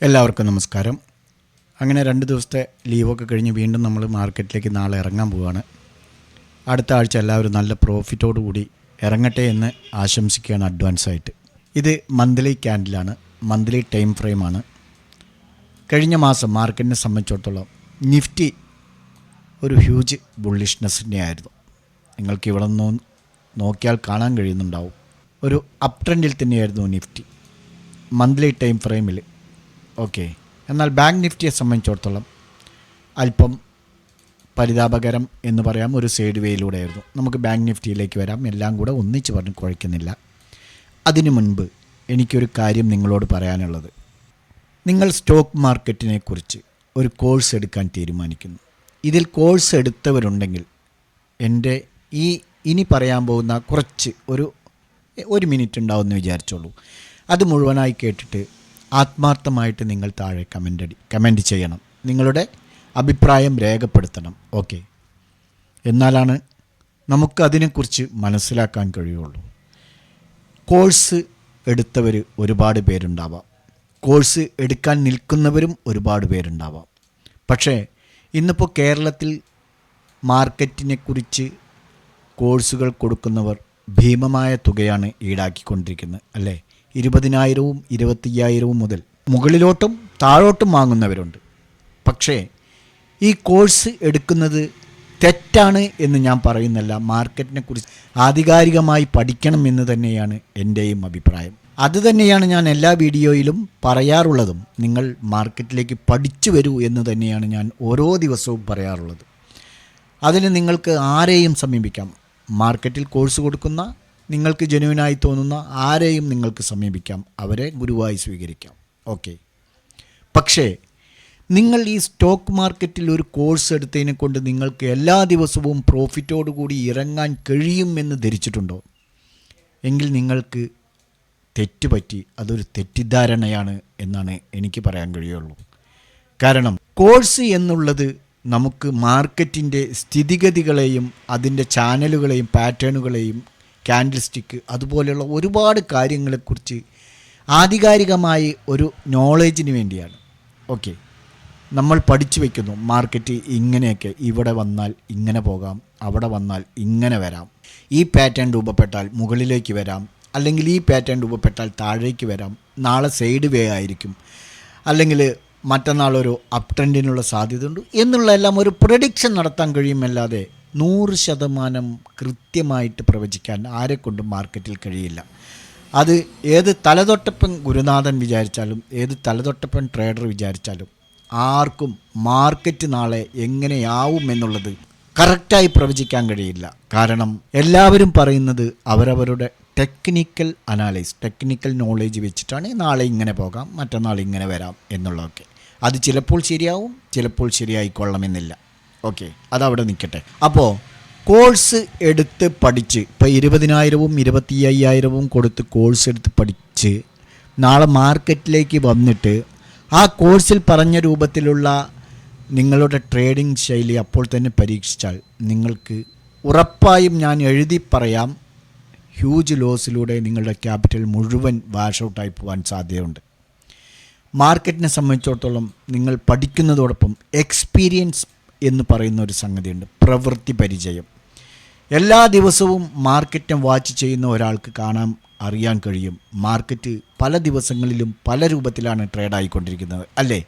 എല്ലാവർക്കും നമസ്കാരം. അങ്ങനെ 2 ദിവസത്തെ ലീവൊക്കെ കഴിഞ്ഞ് വീണ്ടും നമ്മൾ മാർക്കറ്റിലേക്ക് നാളെ ഇറങ്ങാൻ പോവുകയാണ്. അടുത്ത ആഴ്ച എല്ലാവരും നല്ല പ്രോഫിറ്റോടു കൂടി ഇറങ്ങട്ടെ എന്ന് ആശംസിക്കുകയാണ് അഡ്വാൻസായിട്ട്. ഇത് മന്ത്ലി ക്യാൻഡിലാണ്, മന്ത്ലി ടൈം ഫ്രെയിമാണ്. കഴിഞ്ഞ മാസം മാർക്കറ്റിനെ സംബന്ധിച്ചിടത്തോളം നിഫ്റ്റി ഒരു ഹ്യൂജ് ബുള്ളിഷ്നെസ്സിൻ്റെ ആയിരുന്നു. നിങ്ങൾക്ക് ഇവിടെ നിന്ന് നോക്കിയാൽ കാണാൻ കഴിയുന്നുണ്ടാവും. ഒരു അപ് ട്രെൻഡിൽ തന്നെയായിരുന്നു നിഫ്റ്റി മന്ത്ലി ടൈം ഫ്രെയിമിൽ. ഓക്കെ, എന്നാൽ ബാങ്ക് നിഫ്റ്റിയെ സംബന്ധിച്ചിടത്തോളം അല്പം പരിതാപകരം എന്ന് പറയാം, ഒരു സൈഡ് വേയിലൂടെയായിരുന്നു. നമുക്ക് ബാങ്ക് നിഫ്റ്റിയിലേക്ക് വരാം, എല്ലാം കൂടെ ഒന്നിച്ച് പറഞ്ഞ് കുഴയ്ക്കുന്നില്ല. അതിനു മുൻപ് എനിക്കൊരു കാര്യം നിങ്ങളോട് പറയാനുള്ളത്, നിങ്ങൾ സ്റ്റോക്ക് മാർക്കറ്റിനെ കുറിച്ച് ഒരു കോഴ്സ് എടുക്കാൻ തീരുമാനിക്കുന്നു. ഇതിൽ കോഴ്സ് എടുത്തവരുണ്ടെങ്കിൽ എൻ്റെ ഇനി പറയാൻ പോകുന്ന കുറച്ച് ഒരു മിനിറ്റ് ഉണ്ടാവുമെന്ന് വിചാരിച്ചോളൂ. അത് മുഴുവനായി കേട്ടിട്ട് ആത്മാർത്ഥമായിട്ട് നിങ്ങൾ താഴെ കമൻ്റ് ചെയ്യണം, നിങ്ങളുടെ അഭിപ്രായം രേഖപ്പെടുത്തണം. ഓക്കെ, എന്നാലാണ് നമുക്കതിനെക്കുറിച്ച് മനസ്സിലാക്കാൻ കഴിയുള്ളൂ. കോഴ്സ് എടുത്തവർ ഒരുപാട് പേരുണ്ടാവാം, കോഴ്സ് എടുക്കാൻ നിൽക്കുന്നവരും ഒരുപാട് പേരുണ്ടാവാം. പക്ഷേ ഇന്നിപ്പോൾ കേരളത്തിൽ മാർക്കറ്റിനെക്കുറിച്ച് കോഴ്സുകൾ കൊടുക്കുന്നവർ ഭീമമായ തുകയാണ് ഈടാക്കിക്കൊണ്ടിരിക്കുന്നത്, അല്ലേ? 20,000-വും 25,000-വും മുതൽ മുകളിലോട്ടും താഴോട്ടും വാങ്ങുന്നവരുണ്ട്. പക്ഷേ ഈ കോഴ്സ് എടുക്കുന്നത് തെറ്റാണ് എന്ന് ഞാൻ പറയുന്നില്ല. മാർക്കറ്റിനെക്കുറിച്ച് ആധികാരികമായി പഠിക്കണം എന്ന് തന്നെയാണ് എൻ്റെയും അഭിപ്രായം. അതുതന്നെയാണ് ഞാൻ എല്ലാ വീഡിയോയിലും പറയാറുള്ളതും. നിങ്ങൾ മാർക്കറ്റിലേക്ക് പഠിച്ചു വരൂ എന്ന് തന്നെയാണ് ഞാൻ ഓരോ ദിവസവും പറയാറുള്ളത്. അതിന് നിങ്ങൾക്ക് ആരെയും സമീപിക്കാം. മാർക്കറ്റിൽ കോഴ്സ് കൊടുക്കുന്ന നിങ്ങൾക്ക് ജെന്യുവിനായി തോന്നുന്ന ആരെയും നിങ്ങൾക്ക് സമീപിക്കാം, അവരെ ഗുരുവായി സ്വീകരിക്കാം. ഓക്കെ, പക്ഷേ നിങ്ങൾ ഈ സ്റ്റോക്ക് മാർക്കറ്റിൽ ഒരു കോഴ്സ് എടുത്തതിനെ കൊണ്ട് നിങ്ങൾക്ക് എല്ലാ ദിവസവും പ്രോഫിറ്റോടു കൂടി ഇറങ്ങാൻ കഴിയുമെന്ന് ധരിച്ചിട്ടുണ്ടോ? എങ്കിൽ നിങ്ങൾക്ക് തെറ്റുപറ്റി, അതൊരു തെറ്റിദ്ധാരണയാണ് എന്നാണ് എനിക്ക് പറയാൻ കഴിയുള്ളൂ. കാരണം കോഴ്സ് എന്നുള്ളത് നമുക്ക് മാർക്കറ്റിൻ്റെ സ്ഥിതിഗതികളെയും അതിൻ്റെ ചാനലുകളെയും പാറ്റേണുകളെയും ക്യാൻഡിൽ സ്റ്റിക്ക് അതുപോലെയുള്ള ഒരുപാട് കാര്യങ്ങളെക്കുറിച്ച് ആധികാരികമായി ഒരു നോളേജിന് വേണ്ടിയാണ്. ഓക്കെ, നമ്മൾ പഠിച്ചു വയ്ക്കുന്നു മാർക്കറ്റ് ഇങ്ങനെയൊക്കെ, ഇവിടെ വന്നാൽ ഇങ്ങനെ പോകാം, അവിടെ വന്നാൽ ഇങ്ങനെ വരാം, ഈ പാറ്റേൺ രൂപപ്പെട്ടാൽ മുകളിലേക്ക് വരാം, അല്ലെങ്കിൽ ഈ പാറ്റേൺ രൂപപ്പെട്ടാൽ താഴേക്ക് വരാം, നാളെ സൈഡ് വേ ആയിരിക്കും, അല്ലെങ്കിൽ മറ്റന്നാൾ ഒരു അപ് ട്രെൻഡിനുള്ള സാധ്യതയുണ്ട് എന്നുള്ള എല്ലാം ഒരു പ്രഡിക്ഷൻ നടത്താൻ കഴിയുമല്ലാതെ 100% കൃത്യമായിട്ട് പ്രവചിക്കാൻ ആരെക്കൊണ്ടും മാർക്കറ്റിൽ കഴിയില്ല. അത് ഏത് തലതൊട്ടപ്പൻ ഗുരുനാഥൻ വിചാരിച്ചാലും ഏത് തലതൊട്ടപ്പൻ ട്രേഡർ വിചാരിച്ചാലും ആർക്കും മാർക്കറ്റ് നാളെ എങ്ങനെയാവും എന്നുള്ളത് കറക്റ്റായി പ്രവചിക്കാൻ കഴിയില്ല. കാരണം എല്ലാവരും പറയുന്നത് അവരവരുടെ ടെക്നിക്കൽ നോളേജ് വെച്ചിട്ടാണ് നാളെ ഇങ്ങനെ പോകാം, മറ്റന്നാൾ ഇങ്ങനെ വരാം എന്നുള്ളതൊക്കെ. അത് ചിലപ്പോൾ ശരിയാവും, ചിലപ്പോൾ ശരിയായിക്കൊള്ളണമെന്നില്ല. ഓക്കെ, അതവിടെ നിൽക്കട്ടെ. അപ്പോൾ കോഴ്സ് എടുത്ത് പഠിച്ച് ഇപ്പോൾ 20,000-വും 25,000-വും കൊടുത്ത് കോഴ്സ് എടുത്ത് പഠിച്ച് നാളെ മാർക്കറ്റിലേക്ക് വന്നിട്ട് ആ കോഴ്സിൽ പറഞ്ഞ രൂപത്തിലുള്ള നിങ്ങളുടെ ട്രേഡിംഗ് ശൈലി അപ്പോൾ തന്നെ പരീക്ഷിച്ചാൽ നിങ്ങൾക്ക് ഉറപ്പായും ഞാൻ എഴുതി പറയാം, ഹ്യൂജ് ലോസിലൂടെ നിങ്ങളുടെ ക്യാപിറ്റൽ മുഴുവൻ വാഷ് ഔട്ടായി പോകാൻ സാധ്യതയുണ്ട്. മാർക്കറ്റിനെ സംബന്ധിച്ചിടത്തോളം നിങ്ങൾ പഠിക്കുന്നതോടൊപ്പം എക്സ്പീരിയൻസ് എന്ന് പറയുന്ന ഒരു സംഗതിയുണ്ട്, പ്രവൃത്തി പരിചയം. എല്ലാ ദിവസവും മാർക്കറ്റിനെ വാച്ച് ചെയ്യുന്ന ഒരാൾക്ക് അറിയാൻ കഴിയും മാർക്കറ്റ് പല ദിവസങ്ങളിലും പല രൂപത്തിലാണ് ട്രേഡായിക്കൊണ്ടിരിക്കുന്നത്, അല്ലേ?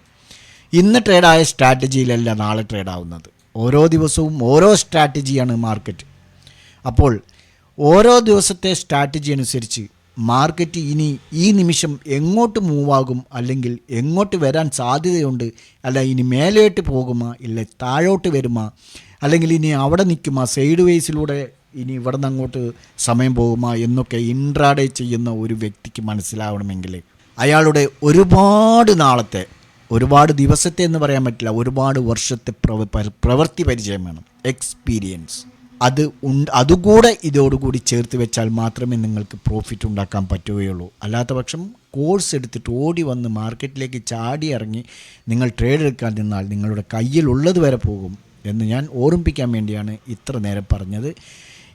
ഇന്ന് ട്രേഡായ സ്ട്രാറ്റജിയിലല്ല നാളെ ട്രേഡാവുന്നത്. ഓരോ ദിവസവും ഓരോ സ്ട്രാറ്റജിയാണ് മാർക്കറ്റ്. അപ്പോൾ ഓരോ ദിവസത്തെ സ്ട്രാറ്റജി അനുസരിച്ച് മാർക്കറ്റ് ഇനി ഈ നിമിഷം എങ്ങോട്ട് മൂവാകും, അല്ലെങ്കിൽ എങ്ങോട്ട് വരാൻ സാധ്യതയുണ്ട്, അല്ല ഇനി മേലോട്ട് പോകുമോ, ഇല്ല താഴോട്ട് വരുമോ, അല്ലെങ്കിൽ ഇനി അവിടെ നിൽക്കുമോ, സൈഡ് വേസിലൂടെ ഇനി ഇവിടെ നിന്ന് അങ്ങോട്ട് സമയം പോകുമോ എന്നൊക്കെ ഇൻട്രാഡേ ചെയ്യുന്ന ഒരു വ്യക്തിക്ക് മനസ്സിലാവണമെങ്കിൽ അയാളുടെ ഒരുപാട് നാളത്തെ, ഒരുപാട് ദിവസത്തെ എന്ന് പറയാൻ പറ്റില്ല, ഒരുപാട് വർഷത്തെ പ്രവൃത്തി പരിചയം വേണം, എക്സ്പീരിയൻസ്. അതുകൂടെ ഇതോടുകൂടി ചേർത്ത് വെച്ചാൽ മാത്രമേ നിങ്ങൾക്ക് പ്രോഫിറ്റ് ഉണ്ടാക്കാൻ പറ്റുകയുള്ളൂ. അല്ലാത്ത പക്ഷം കോഴ്സ് എടുത്തിട്ട് ഓടി വന്ന് മാർക്കറ്റിലേക്ക് ചാടി ഇറങ്ങി നിങ്ങൾ ട്രേഡ് എടുക്കാൻ നിന്നാൽ നിങ്ങളുടെ കയ്യിലുള്ളത് വരെ പോകും എന്ന് ഞാൻ ഓർമ്മിപ്പിക്കാൻ വേണ്ടിയാണ് ഇത്ര നേരം പറഞ്ഞത്.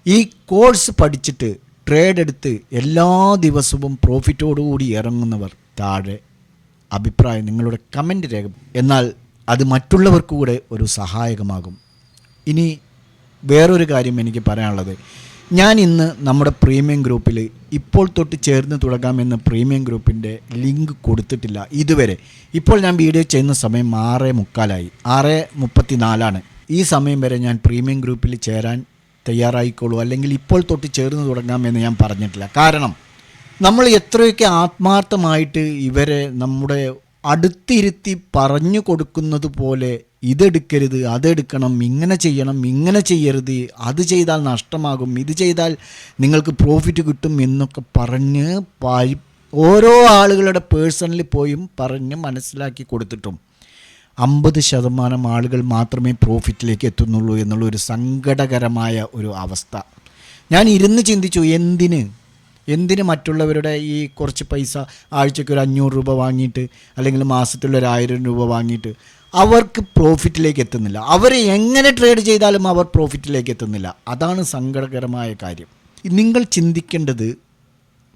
ഈ കോഴ്സ് പഠിച്ചിട്ട് ട്രേഡ് എടുത്ത് എല്ലാ ദിവസവും പ്രോഫിറ്റോടുകൂടി ഇറങ്ങുന്നവർ താഴെ അഭിപ്രായം നിങ്ങളുടെ കമൻറ്റ് രേഖ, എന്നാൽ അത് മറ്റുള്ളവർക്ക് കൂടെ ഒരു സഹായകമാകും. ഇനി വേറൊരു കാര്യം എനിക്ക് പറയാനുള്ളത്, ഞാൻ ഇന്ന് നമ്മുടെ പ്രീമിയം ഗ്രൂപ്പിൽ ഇപ്പോൾ തൊട്ട് ചേർന്ന് തുടങ്ങാമെന്ന പ്രീമിയം ഗ്രൂപ്പിൻ്റെ ലിങ്ക് കൊടുത്തിട്ടില്ല ഇതുവരെ. ഇപ്പോൾ ഞാൻ വീഡിയോ ചെയ്യുന്ന സമയം 6:45 6:34 ഈ സമയം വരെ ഞാൻ പ്രീമിയം ഗ്രൂപ്പിൽ ചേരാൻ തയ്യാറായിക്കോളൂ, അല്ലെങ്കിൽ ഇപ്പോൾ തൊട്ട് ചേർന്ന് തുടങ്ങാമെന്ന് ഞാൻ പറഞ്ഞിട്ടില്ല. കാരണം നമ്മൾ എത്രയൊക്കെ ആത്മാർത്ഥമായിട്ട് ഇവരെ നമ്മുടെ അടുത്തിരുത്തി പറഞ്ഞു കൊടുക്കുന്നത് പോലെ ഇതെടുക്കരുത്, അതെടുക്കണം, ഇങ്ങനെ ചെയ്യണം, ഇങ്ങനെ ചെയ്യരുത്, അത് ചെയ്താൽ നഷ്ടമാകും, ഇത് ചെയ്താൽ നിങ്ങൾക്ക് പ്രോഫിറ്റ് കിട്ടും എന്നൊക്കെ പറഞ്ഞ് ഓരോ ആളുകളുടെ പേഴ്സണലിൽ പോയും പറഞ്ഞ് മനസ്സിലാക്കി കൊടുത്തിട്ടും 50% ആളുകൾ മാത്രമേ പ്രോഫിറ്റിലേക്ക് എത്തുന്നുള്ളൂ എന്നുള്ളൊരു സങ്കടകരമായ ഒരു അവസ്ഥ. ഞാൻ ഇരുന്ന് ചിന്തിച്ചു, എന്തിന് മറ്റുള്ളവരുടെ ഈ കുറച്ച് പൈസ ആഴ്ചയ്ക്ക് ഒരു 500 രൂപ വാങ്ങിയിട്ട് അല്ലെങ്കിൽ മാസത്തിലൊരു 1000 രൂപ വാങ്ങിയിട്ട് അവർക്ക് പ്രോഫിറ്റിലേക്ക് എത്തുന്നില്ല. അവർ എങ്ങനെ ട്രേഡ് ചെയ്താലും അവർ പ്രോഫിറ്റിലേക്ക് എത്തുന്നില്ല. അതാണ് സങ്കടകരമായ കാര്യം. നിങ്ങൾ ചിന്തിക്കേണ്ടത്,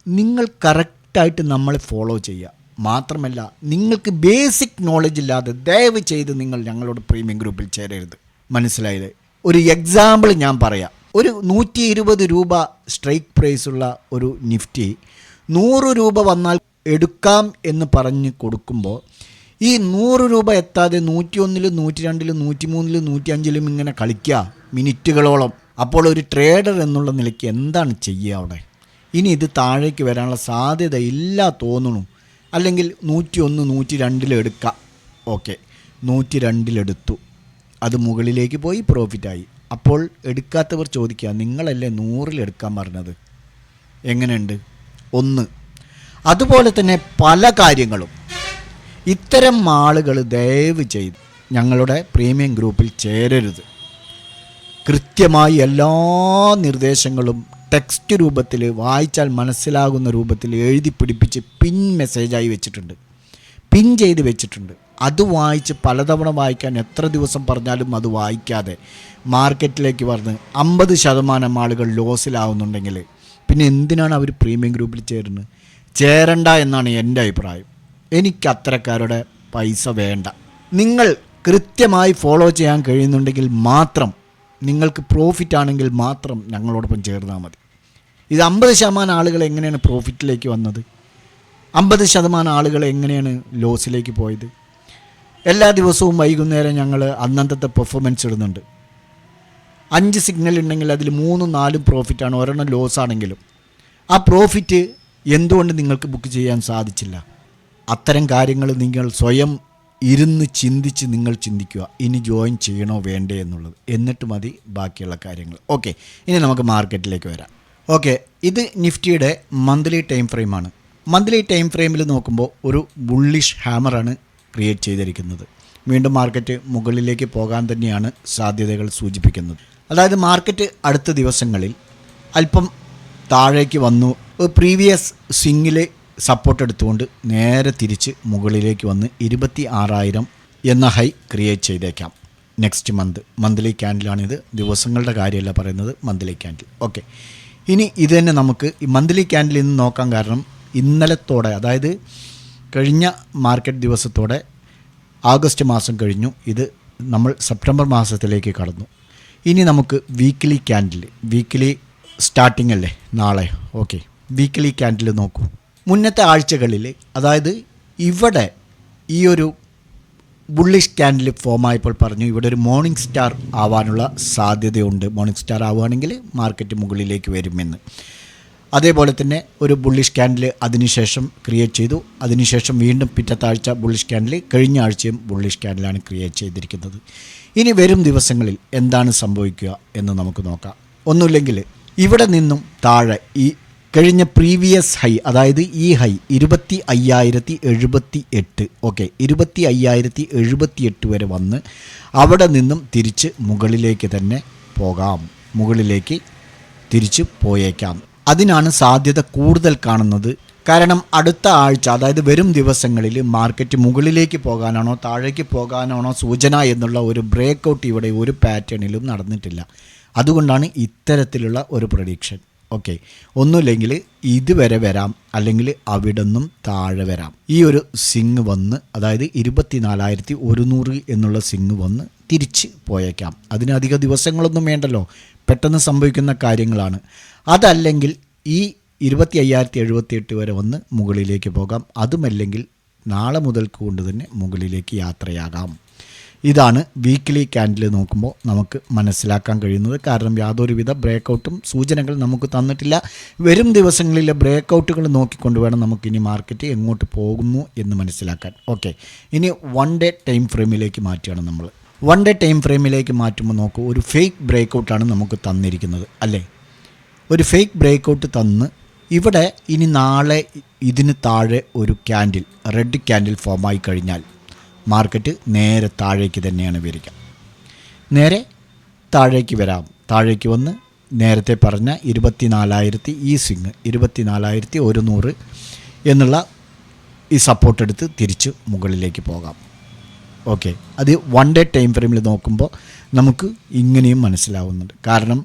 നിങ്ങൾ കറക്റ്റായിട്ട് നമ്മളെ ഫോളോ ചെയ്യുക. മാത്രമല്ല, നിങ്ങൾക്ക് ബേസിക് നോളജ് ഇല്ലാതെ ദയവ് ചെയ്ത് നിങ്ങൾ ഞങ്ങളോട് പ്രീമിയം ഗ്രൂപ്പിൽ ചേരരുത്. മനസ്സിലായില്ലേ? ഒരു എക്സാമ്പിൾ ഞാൻ പറയാം. ഒരു 120 രൂപ സ്ട്രൈക്ക് പ്രൈസുള്ള ഒരു നിഫ്റ്റി 100 രൂപ വന്നാൽ എടുക്കാം എന്ന് പറഞ്ഞ് കൊടുക്കുമ്പോൾ ഈ 100 രൂപ എത്താതെ 101-ലും 102-ലും 103-ലും 105-ലും ഇങ്ങനെ കളിക്കുക മിനിറ്റുകളോളം. അപ്പോൾ ഒരു ട്രേഡർ എന്നുള്ള നിലയ്ക്ക് എന്താണ് ചെയ്യുക അവിടെ? ഇനി ഇത് താഴേക്ക് വരാനുള്ള സാധ്യത ഇല്ല തോന്നുന്നു. അല്ലെങ്കിൽ 101 102-ൽ എടുക്കാം. ഓക്കെ, 102-ലെടുത്തു, അത് മുകളിലേക്ക് പോയി പ്രോഫിറ്റായി. അപ്പോൾ എടുക്കാത്തവർ ചോദിക്കുക, നിങ്ങളല്ലേ 100-ലെടുക്കാൻ പറഞ്ഞത്, എങ്ങനെയുണ്ട്? അതുപോലെ തന്നെ പല കാര്യങ്ങളും. ഇത്തരം ആളുകൾ ദയവ് ചെയ്ത് ഞങ്ങളുടെ പ്രീമിയം ഗ്രൂപ്പിൽ ചേരരുത്. കൃത്യമായി എല്ലാ നിർദ്ദേശങ്ങളും ടെക്സ്റ്റ് രൂപത്തിൽ വായിച്ചാൽ മനസ്സിലാകുന്ന രൂപത്തിൽ എഴുതി പിടിപ്പിച്ച് മെസ്സേജായി വെച്ചിട്ടുണ്ട്, പിൻ ചെയ്ത് വെച്ചിട്ടുണ്ട്. അത് വായിച്ച് പലതവണ വായിക്കാൻ എത്ര ദിവസം പറഞ്ഞാലും അത് വായിക്കാതെ മാർക്കറ്റിലേക്ക് പറഞ്ഞ് 50% ആളുകൾ ലോസിലാവുന്നുണ്ടെങ്കിൽ പിന്നെ എന്തിനാണ് അവർ പ്രീമിയം ഗ്രൂപ്പിൽ ചേരുന്നത്? ചേരണ്ട എന്നാണ് എൻ്റെ അഭിപ്രായം. എനിക്ക് അത്തരക്കാരുടെ പൈസ വേണ്ട. നിങ്ങൾ കൃത്യമായി ഫോളോ ചെയ്യാൻ കഴിയുന്നുണ്ടെങ്കിൽ മാത്രം, നിങ്ങൾക്ക് പ്രോഫിറ്റ് ആണെങ്കിൽ മാത്രം ഞങ്ങളോടൊപ്പം ചേർന്നാൽ മതി. ഇത് 50% ആളുകൾ എങ്ങനെയാണ് പ്രോഫിറ്റിലേക്ക് വന്നത്? 50% ആളുകൾ എങ്ങനെയാണ് ലോസിലേക്ക് പോയത്? എല്ലാ ദിവസവും വൈകുന്നേരം ഞങ്ങൾ അന്നത്തെ പെർഫോമൻസ് ഇടുന്നുണ്ട്. 5 സിഗ്നൽ ഉണ്ടെങ്കിൽ അതിൽ 3-4 പ്രോഫിറ്റാണ്, ഒരെണ്ണം ലോസ് ആണെങ്കിലും. ആ പ്രോഫിറ്റ് എന്തുകൊണ്ട് നിങ്ങൾക്ക് ബുക്ക് ചെയ്യാൻ സാധിച്ചില്ല? അത്തരം കാര്യങ്ങൾ നിങ്ങൾ സ്വയം ഇരുന്ന് ചിന്തിച്ച് നിങ്ങൾ ചിന്തിക്കുക, ഇനി ജോയിൻ ചെയ്യണോ വേണ്ടേ എന്നുള്ളത്. എന്നിട്ട് മതി ബാക്കിയുള്ള കാര്യങ്ങൾ. ഓക്കെ, ഇനി നമുക്ക് മാർക്കറ്റിലേക്ക് വരാം. ഓക്കെ, ഇത് നിഫ്റ്റിയുടെ മന്ത്ലി ടൈം ഫ്രെയിമാണ്. മന്ത്ലി ടൈം ഫ്രെയിമിൽ നോക്കുമ്പോൾ ഒരു ബുള്ളിഷ് ഹാമറാണ് ക്രിയേറ്റ് ചെയ്തിരിക്കുന്നത്. വീണ്ടും മാർക്കറ്റ് മുകളിലേക്ക് പോകാൻ തന്നെയാണ് സാധ്യതകൾ സൂചിപ്പിക്കുന്നത്. അതായത് മാർക്കറ്റ് അടുത്ത ദിവസങ്ങളിൽ അല്പം താഴേക്ക് വന്നു, പ്രീവിയസ് സ്വിങ്ങിലെ സപ്പോർട്ട് എടുത്തുകൊണ്ട് നേരെ തിരിച്ച് മുകളിലേക്ക് വന്ന് 26,000 എന്ന ഹൈ ക്രിയേറ്റ് ചെയ്തേക്കാം നെക്സ്റ്റ് മന്ത്ലി ക്യാൻഡിലാണിത്. ദിവസങ്ങളുടെ കാര്യമല്ല പറയുന്നത്, മന്ത്ലി ക്യാൻഡിൽ. ഓക്കെ, ഇനി ഇത് തന്നെ നമുക്ക് ഈ മന്ത്ലി ക്യാൻഡിൽ ഇന്ന് നോക്കാൻ കാരണം ഇന്നലത്തോടെ, അതായത് കഴിഞ്ഞ മാർക്കറ്റ് ദിവസത്തോടെ ആഗസ്റ്റ് മാസം കഴിഞ്ഞു. ഇത് നമ്മൾ സെപ്റ്റംബർ മാസത്തിലേക്ക് കടന്നു. ഇനി നമുക്ക് വീക്കിലി സ്റ്റാർട്ടിംഗ് അല്ലേ നാളെ? ഓക്കെ, വീക്കിലി ക്യാൻഡിൽ നോക്കൂ. മുന്നത്തെ ആഴ്ചകളിൽ, അതായത് ഇവിടെ ഈ ഒരു ബുള്ളിഷ് ക്യാൻഡിൽ ഫോം ആയപ്പോൾ പറഞ്ഞു ഇവിടെ ഒരു മോർണിംഗ് സ്റ്റാർ ആവാനുള്ള സാധ്യതയുണ്ട്. മോർണിംഗ് സ്റ്റാർ ആവുകയാണെങ്കിൽ മാർക്കറ്റ് മുകളിലേക്ക് വരുമെന്ന്. അതേപോലെ തന്നെ ഒരു ബുള്ളിഷ് ക്യാൻഡിൽ അതിനുശേഷം ക്രിയേറ്റ് ചെയ്തു. അതിനുശേഷം വീണ്ടും പിറ്റത്തെ ആഴ്ച ബുള്ളിഷ് ക്യാൻഡിൽ, കഴിഞ്ഞ ആഴ്ചയും ബുള്ളിഷ് ക്യാൻഡിലാണ് ക്രിയേറ്റ് ചെയ്തിരിക്കുന്നത്. ഇനി വരും ദിവസങ്ങളിൽ എന്താണ് സംഭവിക്കുക എന്ന് നമുക്ക് നോക്കാം. ഒന്നുമില്ലെങ്കിൽ ഇവിടെ നിന്നും താഴെ ഈ കഴിഞ്ഞ പ്രീവിയസ് ഹൈ, അതായത് ഈ ഹൈ 25,078. ഓക്കെ, 25,078 വരെ വന്ന് അവിടെ നിന്നും തിരിച്ച് മുകളിലേക്ക് തന്നെ പോകാം, മുകളിലേക്ക് തിരിച്ച് പോയേക്കാം. അതിനാണ് സാധ്യത കൂടുതൽ കാണുന്നത്. കാരണം അടുത്ത ആഴ്ച, അതായത് വരും ദിവസങ്ങളിൽ മാർക്കറ്റ് മുകളിലേക്ക് പോകാനാണോ താഴേക്ക് പോകാനാണോ സൂചന എന്നുള്ള ഒരു ബ്രേക്ക് ഔട്ട് ഇവിടെ ഒരു പാറ്റേണിലും നടന്നിട്ടില്ല. അതുകൊണ്ടാണ് ഇത്തരത്തിലുള്ള ഒരു പ്രഡിക്ഷൻ. ഓക്കെ, ഒന്നുമില്ലെങ്കിൽ ഇതുവരെ വരാം, അല്ലെങ്കിൽ അവിടെ നിന്നും താഴെ വരാം. ഈ ഒരു സിങ് വന്ന്, അതായത് 24,100 എന്നുള്ള സിങ് വന്ന് തിരിച്ച് പോയേക്കാം. അതിനധിക ദിവസങ്ങളൊന്നും വേണ്ടല്ലോ, പെട്ടെന്ന് സംഭവിക്കുന്ന കാര്യങ്ങളാണ്. അതല്ലെങ്കിൽ ഈ 25,078 വരെ വന്ന് മുകളിലേക്ക് പോകാം. അതുമല്ലെങ്കിൽ നാളെ മുതൽക്ക് കൊണ്ട് തന്നെ മുകളിലേക്ക് യാത്രയാകാം. ഇതാണ് വീക്ക്ലി ക്യാൻഡിൽ നോക്കുമ്പോൾ നമുക്ക് മനസ്സിലാക്കാൻ കഴിയുന്നത്. കാരണം യാതൊരുവിധ ബ്രേക്കൗട്ടും സൂചനകൾ നമുക്ക് തന്നിട്ടില്ല. വരും ദിവസങ്ങളിലെ ബ്രേക്കൗട്ടുകൾ നോക്കിക്കൊണ്ട് വേണം നമുക്കിനി മാർക്കറ്റ് എങ്ങോട്ട് പോകുന്നു എന്ന് മനസ്സിലാക്കാൻ. ഓക്കെ, ഇനി 1 ഡേ ടൈം ഫ്രെയിമിലേക്ക് മാറ്റുകയാണ് നമ്മൾ. 1 ഡേ ടൈം ഫ്രെയിമിലേക്ക് മാറ്റുമ്പോൾ നോക്കൂ, ഒരു ഫേക്ക് ബ്രേക്കൗട്ടാണ് നമുക്ക് തന്നിരിക്കുന്നത് അല്ലേ. ഒരു ഫേക്ക് ബ്രേക്കൗട്ട് തന്ന് ഇവിടെ ഇനി നാളെ ഇതിന് താഴെ ഒരു ക്യാൻഡിൽ, റെഡ് ക്യാൻഡിൽ ഫോമായി കഴിഞ്ഞാൽ മാർക്കറ്റ് നേരെ താഴേക്ക് തന്നെയാണ് വരിക. നേരെ താഴേക്ക് വരാം. താഴേക്ക് വന്ന് നേരത്തെ പറഞ്ഞ 24,000 ഈ സ്വിങ് 24,100 എന്നുള്ള ഈ സപ്പോർട്ട് എടുത്ത് തിരിച്ച് മുകളിലേക്ക് പോകാം. ഓക്കെ, അത് 1 ഡേ ടൈം ഫ്രെയിമിൽ നോക്കുമ്പോൾ നമുക്ക് ഇങ്ങനെയും മനസ്സിലാവുന്നുണ്ട്. കാരണം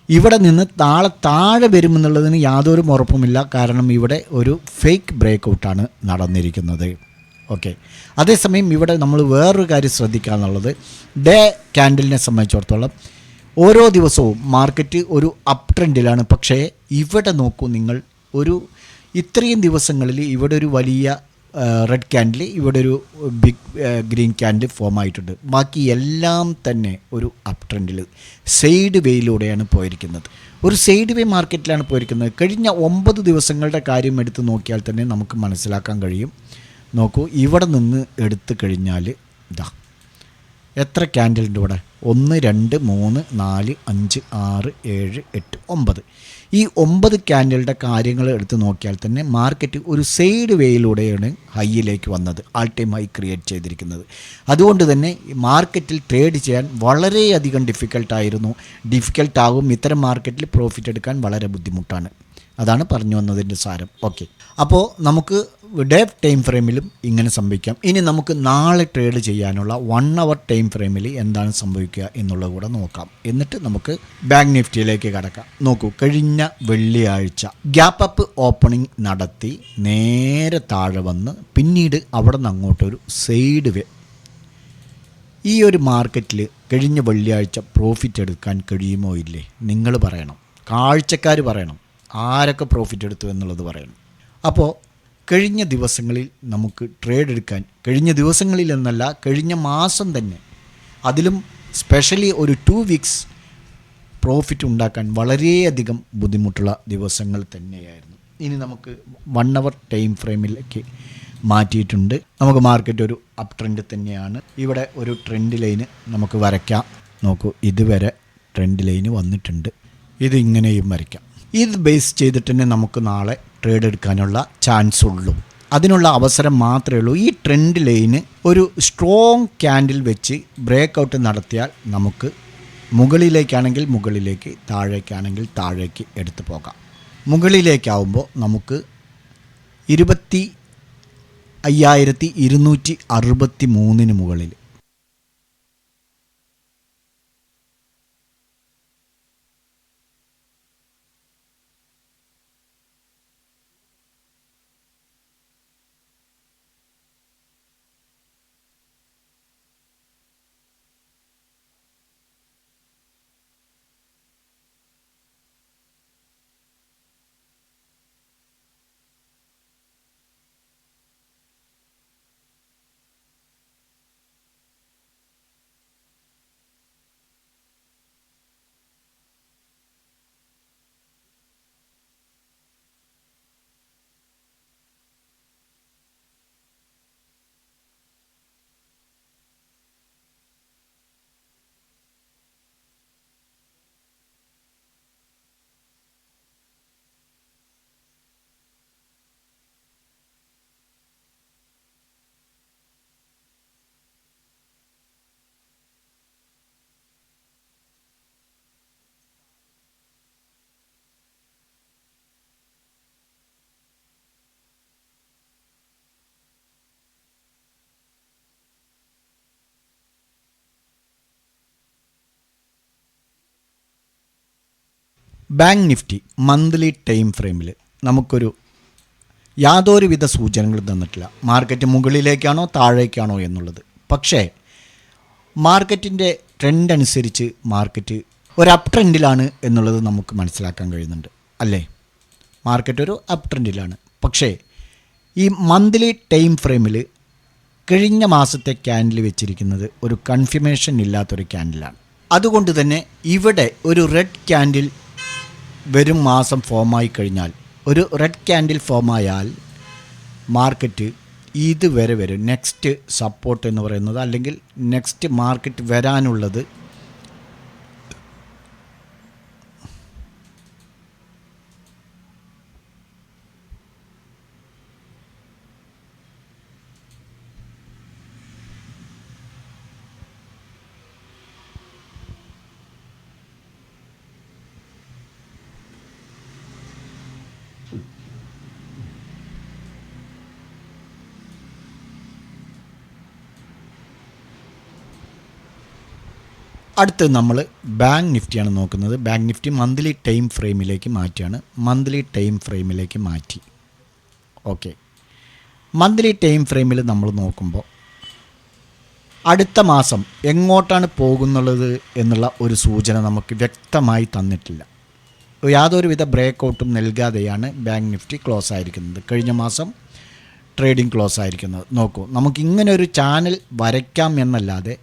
ഇവിടെ നിന്ന് നാളെ താഴെ വരുമെന്നുള്ളതിന് യാതൊരു ഉറപ്പുമില്ല. കാരണം ഇവിടെ ഒരു ഫേക്ക് ബ്രേക്കൗട്ടാണ് നടന്നിരിക്കുന്നത്. ഓക്കെ, അതേസമയം ഇവിടെ നമ്മൾ വേറൊരു കാര്യം ശ്രദ്ധിക്കുക എന്നുള്ളത്, ഡേ ക്യാൻഡിലിനെ സംബന്ധിച്ചിടത്തോളം ഓരോ ദിവസവും മാർക്കറ്റ് ഒരു അപ്പ് ട്രെൻഡിലാണ്. പക്ഷേ ഇവിടെ നോക്കൂ നിങ്ങൾ, ഒരു ഇത്രയും ദിവസങ്ങളിൽ ഇവിടെ ഒരു വലിയ റെഡ് ക്യാൻഡിൽ, ഇവിടെ ഒരു ബിഗ് ഗ്രീൻ ക്യാൻഡിൽ ഫോം ആയിട്ടുണ്ട്. ബാക്കി എല്ലാം തന്നെ ഒരു അപ്പ് ട്രെൻഡിൽ സൈഡ് വേയിലൂടെയാണ് പോയിരിക്കുന്നത്. ഒരു സൈഡ് വേ മാർക്കറ്റിലാണ് പോയിരിക്കുന്നത്. കഴിഞ്ഞ 9 ദിവസങ്ങളുടെ കാര്യം എടുത്ത് നോക്കിയാൽ തന്നെ നമുക്ക് മനസ്സിലാക്കാൻ കഴിയും. നോക്കൂ, ഇവിടെ നിന്ന് എടുത്തു കഴിഞ്ഞാൽ ഇതാ എത്ര ക്യാൻഡിലുണ്ട് ഇവിടെ? 1 2 3 4 5 6 7 8 9. ഈ 9 ക്യാൻഡിലുടെ കാര്യങ്ങൾ എടുത്ത് നോക്കിയാൽ തന്നെ മാർക്കറ്റ് ഒരു സൈഡ് വേയിലൂടെയാണ് ഹൈയിലേക്ക് വന്നത്, ആൾ ടൈം ഹൈ ക്രിയേറ്റ് ചെയ്തിരിക്കുന്നത്. അതുകൊണ്ട് തന്നെ മാർക്കറ്റിൽ ട്രേഡ് ചെയ്യാൻ വളരെയധികം ഡിഫിക്കൽട്ടാകും. ഇത്തരം മാർക്കറ്റിൽ പ്രോഫിറ്റ് എടുക്കാൻ വളരെ ബുദ്ധിമുട്ടാണ്. അതാണ് പറഞ്ഞു വന്നതിൻ്റെ സാരം. ഓക്കെ, അപ്പോൾ നമുക്ക് ഡേ ടൈം ഫ്രെയിമിലും ഇങ്ങനെ സംഭവിക്കാം. ഇനി നമുക്ക് നാളെ ട്രേഡ് ചെയ്യാനുള്ള 1 അവർ ടൈം ഫ്രെയിമിൽ എന്താണ് സംഭവിക്കുക എന്നുള്ളത് കൂടെ നോക്കാം. എന്നിട്ട് നമുക്ക് ബാങ്ക് നിഫ്റ്റിയിലേക്ക് കടക്കാം. നോക്കൂ, കഴിഞ്ഞ വെള്ളിയാഴ്ച ഗ്യാപ്പ് അപ്പ് ഓപ്പണിംഗ് നടത്തി നേരെ താഴെ വന്ന് പിന്നീട് അവിടെ നിന്ന് അങ്ങോട്ടൊരു സൈഡ് വേ. ഈ ഒരു മാർക്കറ്റിൽ കഴിഞ്ഞ വെള്ളിയാഴ്ച പ്രോഫിറ്റ് എടുക്കാൻ കഴിയുമോ ഇല്ലേ? നിങ്ങൾ പറയണം, കാഴ്ചക്കാർ പറയണം, ആരൊക്കെ പ്രോഫിറ്റ് എടുത്തു എന്നുള്ളത് പറയണം. അപ്പോൾ കഴിഞ്ഞ ദിവസങ്ങളിൽ നമുക്ക് ട്രേഡ് എടുക്കാൻ, കഴിഞ്ഞ ദിവസങ്ങളിൽ എന്നല്ല കഴിഞ്ഞ മാസം തന്നെ, അതിലും സ്പെഷ്യലി ഒരു 2 വീക്സ് പ്രോഫിറ്റ് ഉണ്ടാക്കാൻ വളരെയധികം ബുദ്ധിമുട്ടുള്ള ദിവസങ്ങൾ തന്നെയായിരുന്നു. ഇനി നമുക്ക് 1 അവർ ടൈം ഫ്രെയിമിലേക്ക് മാറ്റിയിട്ടുണ്ട്. നമുക്ക് മാർക്കറ്റ് ഒരു അപ്പ് ട്രെൻഡ് തന്നെയാണ്. ഇവിടെ ഒരു ട്രെൻഡ് ലൈന് നമുക്ക് വരയ്ക്കാം. നോക്കൂ, ഇതുവരെ ട്രെൻഡ് ലൈന് വന്നിട്ടുണ്ട്. ഇത് ഇങ്ങനെയും വരയ്ക്കാം. ഇത് ബേസ് ചെയ്തിട്ട് തന്നെ നമുക്ക് നാളെ ട്രേഡ് എടുക്കാനുള്ള ചാൻസ് ഉള്ളൂ. അതിനുള്ള അവസരം മാത്രമേ ഉള്ളൂ. ഈ ട്രെൻഡ് ലൈന് ഒരു സ്ട്രോങ് ക്യാൻഡിൽ വെച്ച് ബ്രേക്കൗട്ട് നടത്തിയാൽ നമുക്ക് മുകളിലേക്കാണെങ്കിൽ മുകളിലേക്ക്, താഴേക്കാണെങ്കിൽ താഴേക്ക് എടുത്തു പോകാം. മുകളിലേക്കാവുമ്പോൾ നമുക്ക് 25,263 മുകളിൽ ബാങ്ക് നിഫ്റ്റി മന്ത്ലി ടൈം ഫ്രെയിമിൽ നമുക്കൊരു യാതൊരുവിധ സൂചനകളും തന്നിട്ടില്ല, മാർക്കറ്റ് മുകളിലേക്കാണോ താഴേക്കാണോ എന്നുള്ളത്. പക്ഷേ മാർക്കറ്റിൻ്റെ ട്രെൻഡ് അനുസരിച്ച് മാർക്കറ്റ് ഒരു അപ് ട്രെൻഡിലാണ് എന്നുള്ളത് നമുക്ക് മനസ്സിലാക്കാൻ കഴിയുന്നുണ്ട്, അല്ലേ? മാർക്കറ്റ് ഒരു അപ് ട്രെൻഡിലാണ്. പക്ഷേ ഈ മന്ത്ലി ടൈം ഫ്രെയിമിൽ കഴിഞ്ഞ മാസത്തെ ക്യാൻഡിൽ വെച്ചിരിക്കുന്നത് ഒരു കൺഫർമേഷൻ ഇല്ലാത്തൊരു ക്യാൻഡിലാണ്. അതുകൊണ്ട് തന്നെ ഇവിടെ ഒരു റെഡ് ക്യാൻഡിൽ വരും മാസം ഫോമായി കഴിഞ്ഞാൽ, ഒരു റെഡ് ക്യാൻഡിൽ ഫോമായാൽ മാർക്കറ്റ് ഇതുവരെ വരും. നെക്സ്റ്റ് സപ്പോർട്ട് എന്ന് പറയുന്നത്, അല്ലെങ്കിൽ നെക്സ്റ്റ് മാർക്കറ്റ് വരാനുള്ളത് അടുത്ത് നമ്മൾ ബാങ്ക് നിഫ്റ്റിയാണ് നോക്കുന്നത്. ബാങ്ക് നിഫ്റ്റി മന്ത്ലി ടൈം ഫ്രെയിമിലേക്ക് മാറ്റിയാണ്. മന്ത്ലി ടൈം ഫ്രെയിമിലേക്ക് മാറ്റി. ഓക്കെ, മന്ത്ലി ടൈം ഫ്രെയിമിൽ നമ്മൾ നോക്കുമ്പോൾ അടുത്ത മാസം എങ്ങോട്ടാണ് പോകുന്നുള്ളത് എന്നുള്ള ഒരു സൂചന നമുക്ക് വ്യക്തമായി തന്നിട്ടില്ല. യാതൊരുവിധ ബ്രേക്ക് ഔട്ടും നൽകാതെയാണ് ബാങ്ക് നിഫ്റ്റി ക്ലോസ് ആയിരിക്കുന്നത്. കഴിഞ്ഞ മാസം ട്രേഡിംഗ് ക്ലോസ് ആയിരിക്കുന്നത്. നോക്കൂ, നമുക്കിങ്ങനെ ഒരു ചാനൽ വരയ്ക്കാം എന്നല്ലാതെ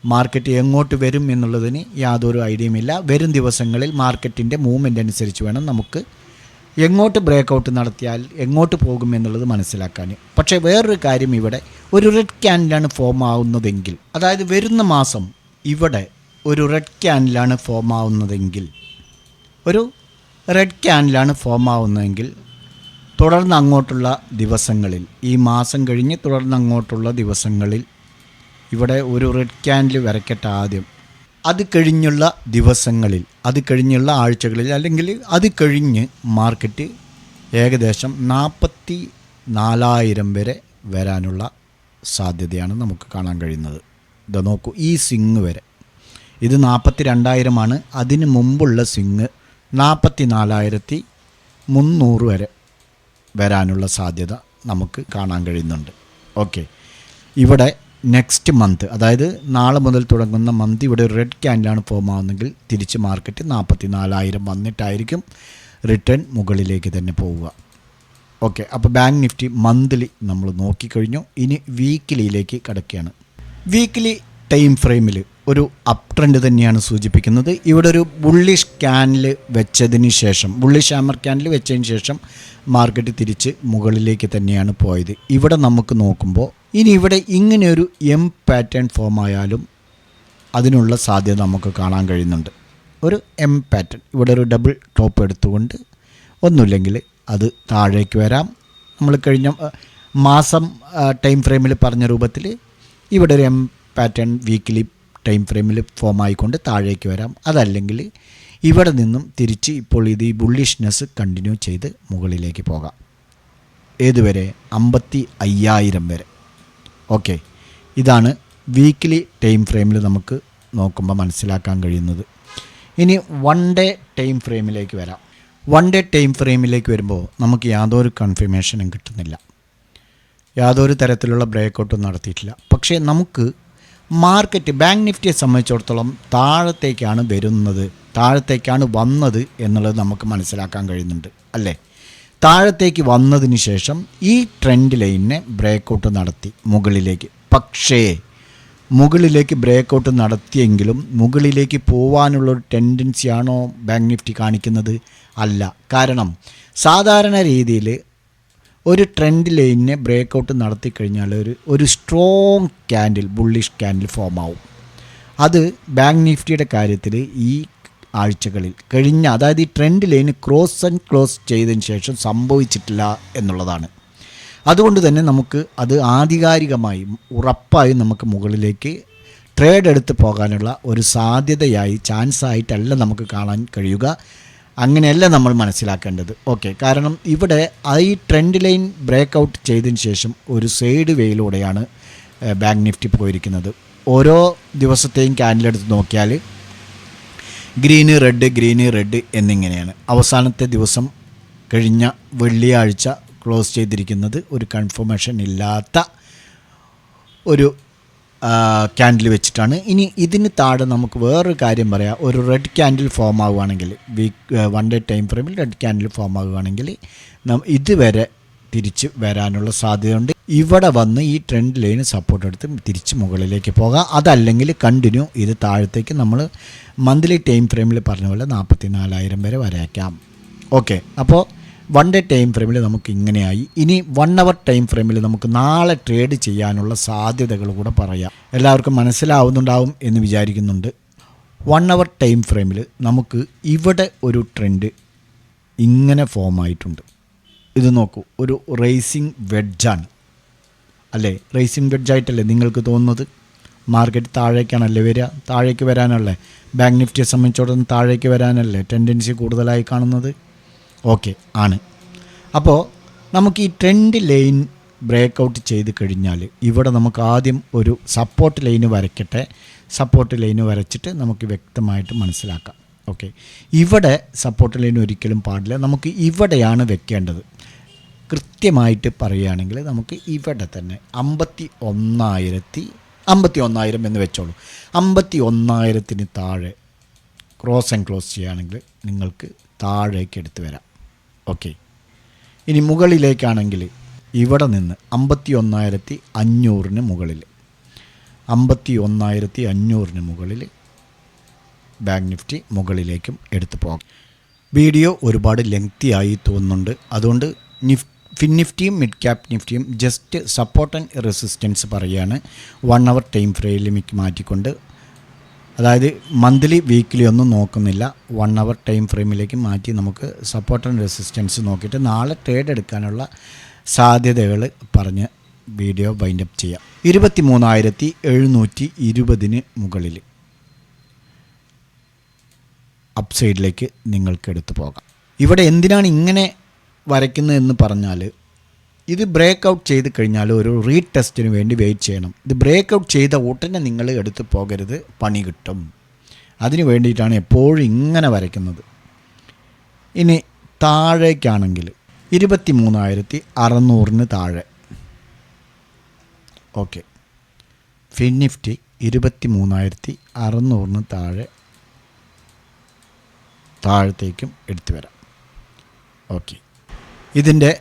മാർക്കറ്റ് എങ്ങോട്ട് വരും എന്നുള്ളതിന് യാതൊരു ഐഡിയയുമില്ല. വരും ദിവസങ്ങളിൽ മാർക്കറ്റിൻ്റെ മൂവ്മെൻ്റ് അനുസരിച്ച് വേണം നമുക്ക് എങ്ങോട്ട് ബ്രേക്ക് ഔട്ട് നടത്തിയാൽ എങ്ങോട്ട് പോകും എന്നുള്ളത് മനസ്സിലാക്കാൻ. പക്ഷേ വേറൊരു കാര്യം, ഇവിടെ ഒരു റെഡ് ക്യാൻഡിലാണ് ഫോം ആവുന്നതെങ്കിൽ, അതായത് വരുന്ന മാസം ഇവിടെ ഒരു റെഡ് ക്യാൻഡിലാണ് ഫോം ആവുന്നതെങ്കിൽ, തുടർന്ന് അങ്ങോട്ടുള്ള ദിവസങ്ങളിൽ, ഈ മാസം കഴിഞ്ഞ് തുടർന്ന് അങ്ങോട്ടുള്ള ദിവസങ്ങളിൽ ഇവിടെ ഒരു റെഡ് ക്യാൻഡിൽ വരയ്ക്കട്ടെ ആദ്യം. അത് കഴിഞ്ഞുള്ള ദിവസങ്ങളിൽ, അത് കഴിഞ്ഞുള്ള ആഴ്ചകളിൽ, അല്ലെങ്കിൽ അത് കഴിഞ്ഞ് മാർക്കറ്റ് ഏകദേശം 44,000 വരെ വരാനുള്ള സാധ്യതയാണ് നമുക്ക് കാണാൻ കഴിയുന്നത്. ഇത് നോക്കൂ, ഈ സ്വിങ് വരെ, ഇത് 42,000 അതിന് മുമ്പുള്ള സ്വിങ് 44,300 വരെ വരാനുള്ള സാധ്യത നമുക്ക് കാണാൻ കഴിയുന്നുണ്ട്. ഓക്കെ, ഇവിടെ നെക്സ്റ്റ് മന്ത്, അതായത് നാളെ മുതൽ തുടങ്ങുന്ന മന്ത് ഇവിടെ ഒരു റെഡ് ക്യാൻഡിലാണ് ഫോം ആവുന്നെങ്കിൽ തിരിച്ച് മാർക്കറ്റ് 44,000 വന്നിട്ടായിരിക്കും റിട്ടേൺ മുകളിലേക്ക് തന്നെ പോവുക. ഓക്കെ, അപ്പോൾ ബാങ്ക് നിഫ്റ്റി മന്ത്ലി നമ്മൾ നോക്കിക്കഴിഞ്ഞു. ഇനി വീക്കിലിയിലേക്ക് കടക്കുകയാണ്. വീക്കിലി ടൈം ഫ്രെയിമിൽ ഒരു അപ് ട്രെൻഡ് തന്നെയാണ് സൂചിപ്പിക്കുന്നത്. ഇവിടെ ഒരു ബുള്ളിഷ് ക്യാൻഡിൽ വെച്ചതിന് ശേഷം, ബുള്ളിഷ് ഹാമർ ക്യാൻഡിൽ വെച്ചതിന് ശേഷം മാർക്കറ്റ് തിരിച്ച് മുകളിലേക്ക് തന്നെയാണ് പോയത്. ഇവിടെ നമുക്ക് നോക്കുമ്പോൾ ഇനി ഇവിടെ ഇങ്ങനെയൊരു എം പാറ്റേൺ ഫോം ആയാലും അതിനുള്ള സാധ്യത നമുക്ക് കാണാൻ കഴിയുന്നുണ്ട്. ഒരു എം പാറ്റേൺ, ഇവിടെ ഒരു ഡബിൾ ടോപ്പ് എടുത്തുകൊണ്ട്, ഒന്നുമില്ലെങ്കിൽ അത് താഴേക്ക് വരാം. നമ്മൾ കഴിഞ്ഞ മാസം ടൈം ഫ്രെയിമിൽ പറഞ്ഞ രൂപത്തിൽ ഇവിടെ ഒരു എം പാറ്റേൺ വീക്കിലി ടൈം ഫ്രെയിമിൽ ഫോം ആയിക്കൊണ്ട് താഴേക്ക് വരാം. അതല്ലെങ്കിൽ ഇവിടെ നിന്നും തിരിച്ച് ഇപ്പോൾ ഇത് ഈ ബുള്ളിഷ്നെസ് കണ്ടിന്യൂ ചെയ്ത് മുകളിലേക്ക് പോകാം. ഏതുവരെ? 55,000 വരെ. ഓക്കെ, ഇതാണ് വീക്കിലി ടൈം ഫ്രെയിമിൽ നമുക്ക് നോക്കുമ്പോൾ മനസ്സിലാക്കാൻ കഴിയുന്നത്. ഇനി വൺ ഡേ ടൈം ഫ്രെയിമിലേക്ക് വരാം. വൺ ഡേ ടൈം ഫ്രെയിമിലേക്ക് വരുമ്പോൾ നമുക്ക് യാതൊരു കൺഫർമേഷനും കിട്ടുന്നില്ല, യാതൊരു തരത്തിലുള്ള ബ്രേക്ക് ഔട്ടും നടത്തിയിട്ടില്ല. പക്ഷേ നമുക്ക് മാർക്കറ്റ്, ബാങ്ക് നിഫ്റ്റിയെ സംബന്ധിച്ചിടത്തോളം താഴത്തേക്കാണ് വന്നത് എന്നുള്ളത് നമുക്ക് മനസ്സിലാക്കാൻ കഴിയുന്നുണ്ട്, അല്ലേ? താഴത്തേക്ക് വന്നതിന് ശേഷം ഈ ട്രെൻഡ് ലൈനിനെ ബ്രേക്ക് ഔട്ട് നടത്തി മുകളിലേക്ക്. പക്ഷേ മുകളിലേക്ക് ബ്രേക്ക് ഔട്ട് നടത്തിയെങ്കിലും മുകളിലേക്ക് പോകാനുള്ളൊരു ടെൻഡൻസിയാണോ ബാങ്ക് നിഫ്റ്റി കാണിക്കുന്നത്? അല്ല. കാരണം സാധാരണ രീതിയിൽ ഒരു ട്രെൻഡ് ലൈനിനെ ബ്രേക്ക് ഔട്ട് നടത്തി കഴിഞ്ഞാൽ ഒരു strong candle, bullish candle form ആവും. അത് ബാങ്ക് നിഫ്റ്റിയുടെ കാര്യത്തിൽ ഈ ആഴ്ചകളിൽ കഴിഞ്ഞ, അതായത് ഈ ട്രെൻഡ് ലൈന് ക്ലോസ് ചെയ്തതിന് ശേഷം സംഭവിച്ചിട്ടില്ല എന്നുള്ളതാണ്. അതുകൊണ്ട് തന്നെ നമുക്ക് അത് ആധികാരികമായി ഉറപ്പായും നമുക്ക് മുകളിലേക്ക് ട്രേഡ് എടുത്ത് പോകാനുള്ള ഒരു സാധ്യതയായി, ചാൻസായിട്ടല്ല നമുക്ക് കാണാൻ കഴിയുക. അങ്ങനെയല്ല നമ്മൾ മനസ്സിലാക്കേണ്ടത്. ഓക്കെ, കാരണം ഇവിടെ ഈ ട്രെൻഡ് ലൈൻ ബ്രേക്ക് ഔട്ട് ചെയ്തതിന് ശേഷം ഒരു സൈഡ് വേയിലൂടെയാണ് ബാങ്ക് നിഫ്റ്റി പോയിരിക്കുന്നത്. ഓരോ ദിവസത്തെയും ക്യാൻഡിലെടുത്ത് നോക്കിയാൽ ഗ്രീന് റെഡ് എന്നിങ്ങനെയാണ്. അവസാനത്തെ ദിവസം കഴിഞ്ഞ വെള്ളിയാഴ്ച ക്ലോസ് ചെയ്തിരിക്കുന്നത് ഒരു കൺഫർമേഷൻ ഇല്ലാത്ത ഒരു ക്യാൻഡിൽ വെച്ചിട്ടാണ്. ഇനി ഇതിന് താഴെ നമുക്ക് വേറൊരു കാര്യം പറയാം. ഒരു റെഡ് ക്യാൻഡിൽ ഫോം ആവുകയാണെങ്കിൽ വൺ ഡേ ടൈം ഫ്രെയിമിൽ റെഡ് ക്യാൻഡിൽ ഫോം ആവുകയാണെങ്കിൽ ഇതുവരെ തിരിച്ച് വരാനുള്ള സാധ്യതയുണ്ട്. ഇവിടെ വന്ന് ഈ ട്രെൻഡ് ലൈന് സപ്പോർട്ട് എടുത്ത് തിരിച്ച് മുകളിലേക്ക് പോകാം. അതല്ലെങ്കിൽ കണ്ടിന്യൂ ഇത് താഴത്തേക്ക് നമ്മൾ മന്ത്ലി ടൈം ഫ്രെയിമിൽ പറഞ്ഞ പോലെ 44,000 വരെ വരയ്ക്കാം. ഓക്കെ, അപ്പോൾ വൺ ഡേ ടൈം ഫ്രെയിമിൽ നമുക്ക് ഇങ്ങനെയായി. ഇനി 1 അവർ ടൈം ഫ്രെയിമിൽ നമുക്ക് നാളെ ട്രേഡ് ചെയ്യാനുള്ള സാധ്യതകൾ കൂടെ പറയാം. എല്ലാവർക്കും മനസ്സിലാവുന്നുണ്ടാവും എന്ന് വിചാരിക്കുന്നുണ്ട്. 1 അവർ ടൈം ഫ്രെയിമിൽ നമുക്ക് ഇവിടെ ഒരു ട്രെൻഡ് ഇങ്ങനെ ഫോം ആയിട്ടുണ്ട്. ഇത് നോക്കൂ, ഒരു റേസിംഗ് വെഡ്ജാണ് അല്ലേ? റേസിംഗ് വെഡ്ജായിട്ടല്ലേ നിങ്ങൾക്ക് തോന്നുന്നത്? മാർക്കറ്റ് താഴേക്കാണല്ലേ വരിക? താഴേക്ക് വരാനല്ലേ ബാങ്ക് നിഫ്റ്റിയെ സംബന്ധിച്ചിടത്തോളം താഴേക്ക് വരാനല്ലേ ടെൻഡൻസി കൂടുതലായി കാണുന്നത്? ഓക്കെ ആണ്. അപ്പോൾ നമുക്ക് ഈ ട്രെൻഡ് ലൈൻ ബ്രേക്ക് ഔട്ട് ചെയ്ത് കഴിഞ്ഞാൽ ഇവിടെ നമുക്ക് ആദ്യം ഒരു സപ്പോർട്ട് ലൈന് വരയ്ക്കട്ടെ. സപ്പോർട്ട് ലൈന് വരച്ചിട്ട് നമുക്ക് വ്യക്തമായിട്ട് മനസ്സിലാക്കാം. ഓക്കെ, ഇവിടെ സപ്പോർട്ട് ലൈൻ ഒരിക്കലും പാടില്ല. നമുക്ക് ഇവിടെയാണ് വെക്കേണ്ടത്. കൃത്യമായിട്ട് പറയുകയാണെങ്കിൽ നമുക്ക് ഇവിടെ തന്നെ 51,000 എന്ന് വെച്ചോളൂ. 51,000 താഴെ ക്രോസ് ആൻഡ് ക്ലോസ് ചെയ്യുകയാണെങ്കിൽ നിങ്ങൾക്ക് താഴേക്ക് എടുത്ത് വരാം. ഓക്കെ, ഇനി മുകളിലേക്കാണെങ്കിൽ ഇവിടെ നിന്ന് 51,500 മുകളിൽ 51,500 മുകളിൽ ബാങ്ക് നിഫ്റ്റി മുകളിലേക്കും എടുത്തു പോകാം. വീഡിയോ ഒരുപാട് ലെങ്തി ആയി തോന്നുന്നുണ്ട്. അതുകൊണ്ട് ഫിൻ നിഫ്റ്റിയും മിഡ് ക്യാപ് നിഫ്റ്റിയും ജസ്റ്റ് സപ്പോർട്ട് ആൻഡ് റെസിസ്റ്റൻസ് പറയുകയാണ് 1 അവർ ടൈം ഫ്രെയിമിലേക്ക് മാറ്റിക്കൊണ്ട്. അതായത് മന്ത്ലി വീക്കിലി ഒന്നും നോക്കുന്നില്ല, 1 അവർ ടൈം ഫ്രെയിമിലേക്ക് മാറ്റി നമുക്ക് സപ്പോർട്ട് ആൻഡ് റെസിസ്റ്റൻസ് നോക്കിയിട്ട് നാളെ ട്രേഡ് എടുക്കാനുള്ള സാധ്യതകൾ പറഞ്ഞ് വീഡിയോ വൈൻഡപ്പ് ചെയ്യാം. 23,720 മുകളിൽ അപ്പ് സൈഡിലേക്ക് നിങ്ങൾക്ക് എടുത്തു പോകാം. ഇവിടെ എന്തിനാണ് ഇങ്ങനെ വരയ്ക്കുന്നതെന്ന് പറഞ്ഞാൽ, ഇത് ബ്രേക്ക് ഔട്ട് ചെയ്ത് കഴിഞ്ഞാൽ ഒരു റീടെസ്റ്റിന് വേണ്ടി വെയിറ്റ് ചെയ്യണം. ഇത് ബ്രേക്ക് ഔട്ട് ചെയ്ത ഉടനെ നിങ്ങൾ എടുത്ത് പോകരുത്, പണി കിട്ടും. അതിന് വേണ്ടിയിട്ടാണ് എപ്പോഴും ഇങ്ങനെ വരയ്ക്കുന്നത്. ഇനി താഴേക്കാണെങ്കിൽ 23,600 താഴെ. ഓക്കെ, ഫിൻ നിഫ്റ്റി 23,600 താഴത്തേക്കും എടുത്തു വരാം. ഓക്കെ, ഇതിൻ്റെ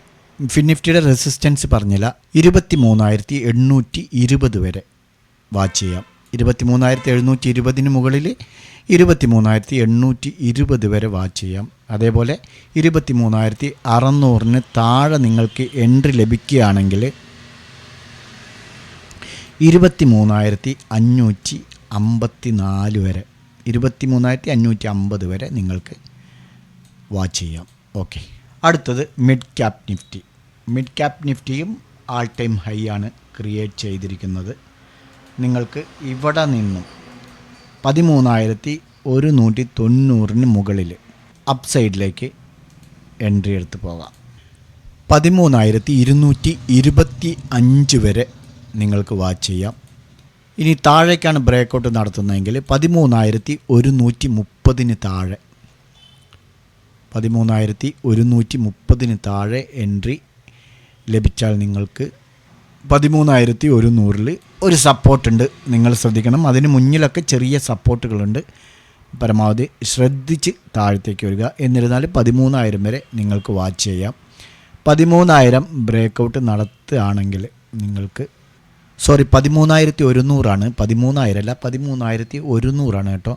ഫിൻ നിഫ്റ്റിയുടെ റെസിസ്റ്റൻസ് പറഞ്ഞില്ല. 23,820 വരെ വാച്ച് ചെയ്യാം. 23,720 മുകളിൽ 23,820 വരെ വാച്ച് ചെയ്യാം. അതേപോലെ 23,600 താഴെ നിങ്ങൾക്ക് എൻട്രി ലഭിക്കുകയാണെങ്കിൽ 23,554 വരെ 23,550 വരെ നിങ്ങൾക്ക് വാച്ച് ചെയ്യാം. ഓക്കെ, അടുത്തത് mid cap Nifty. Mid cap നിഫ്റ്റിയും ആൾ ടൈം ഹൈ ആണ് ക്രിയേറ്റ് ചെയ്തിരിക്കുന്നത്. നിങ്ങൾക്ക് ഇവിടെ നിന്നും 13,190 മുകളിൽ അപ്പ് സൈഡിലേക്ക് എൻട്രി എടുത്ത് പോകാം. 13,225 വരെ നിങ്ങൾക്ക് വാച്ച് ചെയ്യാം. ഇനി താഴേക്കാണ് ബ്രേക്കൗട്ട് നടത്തുന്നതെങ്കിൽ 13,130 താഴെ 13,130 താഴെ എൻട്രി ലഭിച്ചാൽ നിങ്ങൾക്ക് 13,100 ഒരു സപ്പോർട്ടുണ്ട്. നിങ്ങൾ ശ്രദ്ധിക്കണം. അതിന് മുന്നിലൊക്കെ ചെറിയ സപ്പോർട്ടുകളുണ്ട്. പരമാവധി ശ്രദ്ധിച്ച് താഴത്തേക്ക് വരിക. എന്നിരുന്നാലും 13,000 വരെ നിങ്ങൾക്ക് വാച്ച് ചെയ്യാം. 13,000 ബ്രേക്കൗട്ട് നടത്തുകയാണെങ്കിൽ നിങ്ങൾക്ക് 13,100 ആണ്, 13,000 അല്ല 13,100 ആണ് കേട്ടോ.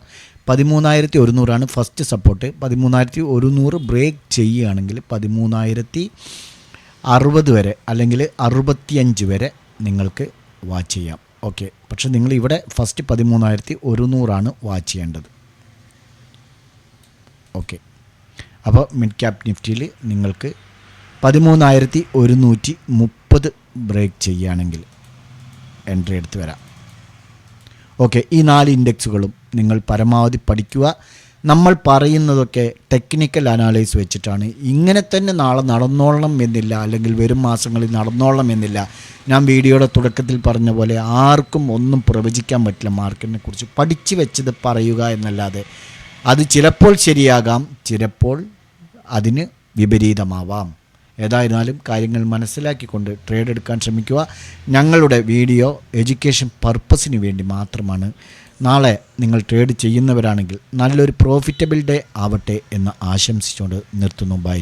13,100 ഫസ്റ്റ് സപ്പോർട്ട്. 13,100 ബ്രേക്ക് ചെയ്യുകയാണെങ്കിൽ 13,060 വരെ അല്ലെങ്കിൽ 65 വരെ നിങ്ങൾക്ക് വാച്ച് ചെയ്യാം. ഓക്കെ, പക്ഷേ നിങ്ങൾ ഇവിടെ ഫസ്റ്റ് 13,100 വാച്ച് ചെയ്യേണ്ടത്. ഓക്കെ, അപ്പോൾ മിഡ് ക്യാപ് നിഫ്റ്റിയിൽ നിങ്ങൾക്ക് 13,130 ബ്രേക്ക് ചെയ്യുകയാണെങ്കിൽ എൻട്രി എടുത്ത് വരാം. ഓക്കെ, ഈ 4 ഇൻഡെക്സുകളും നിങ്ങൾ പരമാവധി പഠിക്കുക. നമ്മൾ പറയുന്നതൊക്കെ ടെക്നിക്കൽ അനാലിസ് വെച്ചിട്ടാണ്. ഇങ്ങനെ തന്നെ നാളെ നടന്നോളണം എന്നില്ല, അല്ലെങ്കിൽ വരും മാസങ്ങളിൽ നടന്നോളണം എന്നില്ല. ഞാൻ വീഡിയോയുടെ തുടക്കത്തിൽ പറഞ്ഞ പോലെ ആർക്കും ഒന്നും പ്രവചിക്കാൻ പറ്റില്ല. മാർക്കറ്റിനെ കുറിച്ച് പഠിച്ചു വെച്ചത് പറയുക എന്നല്ലാതെ അത് ചിലപ്പോൾ ശരിയാകാം, ചിലപ്പോൾ അതിന് വിപരീതമാവാം. ഏതായിരുന്നാലും കാര്യങ്ങൾ മനസ്സിലാക്കിക്കൊണ്ട് ട്രേഡ് എടുക്കാൻ ശ്രമിക്കുക. ഞങ്ങളുടെ വീഡിയോ എഡ്യൂക്കേഷൻ പർപ്പസിന് വേണ്ടി മാത്രമാണ്. നാളെ നിങ്ങൾ ട്രേഡ് ചെയ്യുന്നവരാണെങ്കിൽ നല്ലൊരു പ്രോഫിറ്റബിൾ ഡേ ആവട്ടെ എന്ന് ആശംസിച്ചുകൊണ്ട് നിർത്തുന്നു. ബൈ.